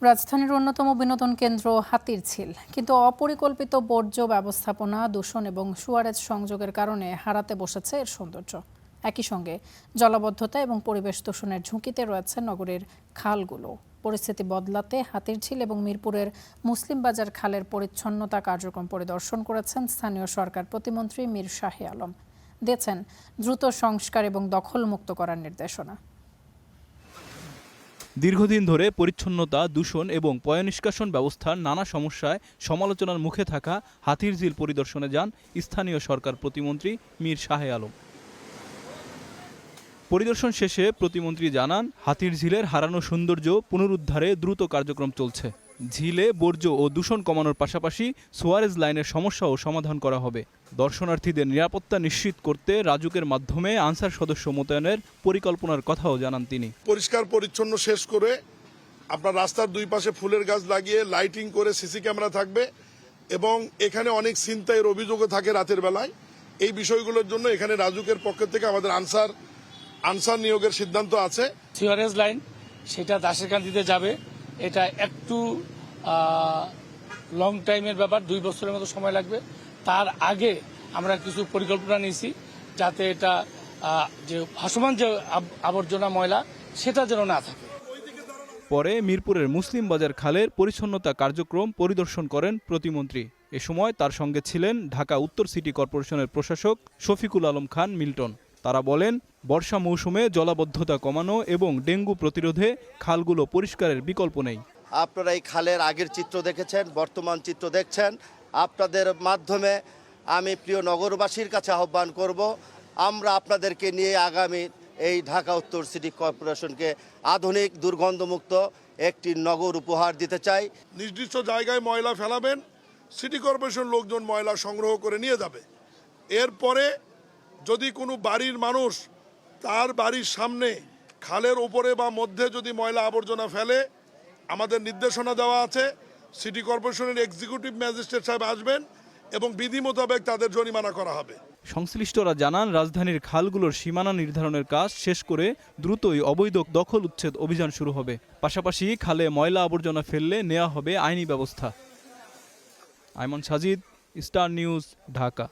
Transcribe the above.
রাজধানীর অন্যতম বিনোদন কেন্দ্র হাতিরঝিল, কিন্তু অপরিকল্পিত বর্জ্য ব্যবস্থাপনা, দূষণ এবং সুয়ারেজ সংযোগের কারণে হারাতে বসেছে এর সৌন্দর্য। একই সঙ্গে জলাবদ্ধতা এবং পরিবেশ দূষণের ঝুঁকিতে রয়েছে নগরীর খালগুলো। পরিস্থিতি বদলাতে হাতিরঝিল এবং মিরপুরের মুসলিম বাজার খালের পরিচ্ছন্নতা কার্যক্রম পরিদর্শন করেছেন স্থানীয় সরকার প্রতিমন্ত্রী মীর শাহে আলম। দিয়েছেন দ্রুত সংস্কার এবং দখলমুক্ত করার নির্দেশনা। দীর্ঘদিন ধরে পরিচ্ছন্নতা, দূষণ এবং পয়ঃনিষ্কাশন ব্যবস্থার নানা সমস্যায় সমালোচনার মুখে থাকা হাতিরঝিল পরিদর্শনে যান স্থানীয় সরকার প্রতিমন্ত্রী মীর শাহে আলম। পরিদর্শন শেষে প্রতিমন্ত্রী জানান, হাতিরঝিলের হারানো সৌন্দর্য পুনরুদ্ধারে দ্রুত কার্যক্রম চলছে। ঝিলে বর্জ্য ও দূষণ কমানোর পাশাপাশি সোয়ারেজ লাইনের সমস্যাও সমাধান করা হবে। দর্শনার্থীদের নিরাপত্তা নিশ্চিত করতে রাজুকের মাধ্যমে আনসার সদস্য মোতায়েনের পরিকল্পনার কথাও জানান তিনি। পরিষ্কার পরিচ্ছন্ন শেষ করে আপনার রাস্তার দুই পাশে ফুলের গাছ লাগিয়ে লাইটিং করে সিসি ক্যামেরা থাকবে এবং এখানে অনেক ছিনতাইয়ের অভিযোগও থাকে রাতের বেলায়। এই বিষয়গুলোর জন্য এখানে রাজুকের পক্ষ থেকে আমাদের আনসার নিয়োগের সিদ্ধান্ত আছে। সিওয়ারেজ লাইন সেটা দাসেরকান্দিতে যাবে। এটা একটু লং টাইমের ব্যাপার, 2 বছরের মতো সময় লাগবে। তার আগে আমরা কিছু পরিকল্পনা নিয়েছি যাতে এটা যে ভাসমান যে আবর্জনা ময়লা সেটা যেন না থাকে। পরে মিরপুরের মুসলিম বাজার খালের পরিচ্ছন্নতা কার্যক্রম পরিদর্শন করেন প্রতিমন্ত্রী। এ সময় তার সঙ্গে ছিলেন ঢাকা উত্তর সিটি কর্পোরেশনের প্রশাসক শফিকুল আলম খান মিল্টন। তারা বলেন, বর্ষা মৌসুমে জলাবদ্ধতা কমানো এবং ডেঙ্গু প্রতিরোধে খালগুলো পরিষ্কারের বিকল্প নেই। আপনারা এই খালের আগের চিত্র দেখেছেন, বর্তমান চিত্র দেখছেন। আপনাদের মাধ্যমে আমি প্রিয় নগরবাসীর কাছে আহ্বান করব, আমরা আপনাদেরকে নিয়ে আগামী এই ঢাকা উত্তর সিটি কর্পোরেশনকে আধুনিক দুর্গন্ধমুক্ত একটি নগর উপহার দিতে চাই। নির্দিষ্ট জায়গায় ময়লা ফেলাবেন, সিটি কর্পোরেশন লোকজন ময়লা সংগ্রহ করে নিয়ে যাবে। এরপরে যদি কোনো বাড়ির মানুষ তার বাড়ির সামনে খালের উপরে বা মধ্যে যদি ময়লা আবর্জনা ফেলে, আমাদের নির্দেশনা দেওয়া আছে, সিটি কর্পোরেশনের এক্সিকিউটিভ ম্যাজিস্ট্রেট সাহেব আসবেন এবং বিধি মোতাবেক তাদের জরিমানা করা হবে। সংশ্লিষ্টরা জানান, রাজধানীর খালগুলোর সীমানা নির্ধারণের কাজ শেষ করে দ্রুতই অবৈধ দখল উচ্ছেদ অভিযান শুরু হবে। পাশাপাশি খালে ময়লা আবর্জনা ফেললে নেওয়া হবে আইনি ব্যবস্থা। Ayman Sajid, star news, Dhaka.